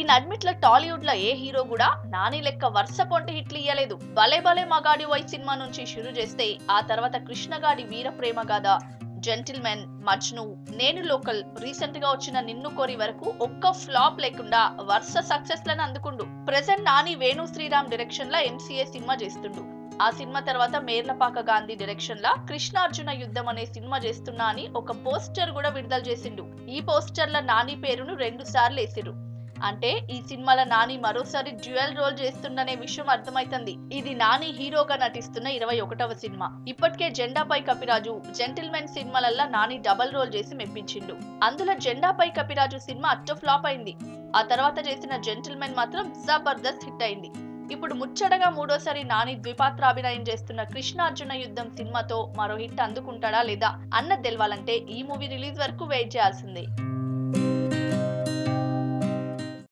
నడ్మిట్ల టాలీవుడ్ లో ఏ హీరో కూడా నాని లెక్క వరుస పొంటి హిట్లు ఇయ్యలేదు. భలే భలే మగాడి వై సినిమా నుంచి షురు చేస్తే ఆ తర్వాత కృష్ణగాడి వీర ప్రేమ గాథ, జెంటిల్మెన్, మజ్ను, నేను లోకల్, రీసెంట్ గా వచ్చిన నిన్ను కోరి వరకు ఒక్క ఫ్లాప్ లేకుండా వరుస సక్సెస్ లను అందుకుండు. ప్రెసెంట్ నాని వేణు శ్రీరామ్ డైరెక్షన్ లా ఎంసీఏ సినిమా చేస్తుండు. ఆ సినిమా తర్వాత మేర్లపాక గాంధీ డైరెక్షన్ లా కృష్ణార్జున యుద్ధం అనే సినిమా చేస్తున్నా అని ఒక పోస్టర్ కూడా విడుదల చేసిండు. ఈ పోస్టర్ లో నాని పేరును 2 సార్లు వేసిరు. అంటే ఈ సినిమాలో నాని మరోసారి డ్యూయల్ రోల్ చేస్తుండనే విషయం అర్థమైతుంది. ఇది నాని హీరోగా నటిస్తున్న 21వ సినిమా. ఇప్పటికే జెండాపై Kapiraju, gentlemen సినిమాలల్లా Nani double role చేసి మెప్పించిండు. అందులో జెండాపై కపిరాజు సినిమా అట్ట ఫ్లాప్ అయింది. ఆ తర్వాత చేసిన జెంటిల్మెన్ మాత్రం జబర్దస్త్ హిట్ అయింది. ఇప్పుడు ముచ్చటగా మూడోసారి నాని ద్విపాత్రాభినయం చేస్తున్న కృష్ణార్జున యుద్ధం సినిమాతో మరో హిట్ అందుకుంటాడా లేదా అన్నది తెలవాలంటే ఈ మూవీ రిలీజ్ వరకు వెయిట్ చేయాల్సిందే.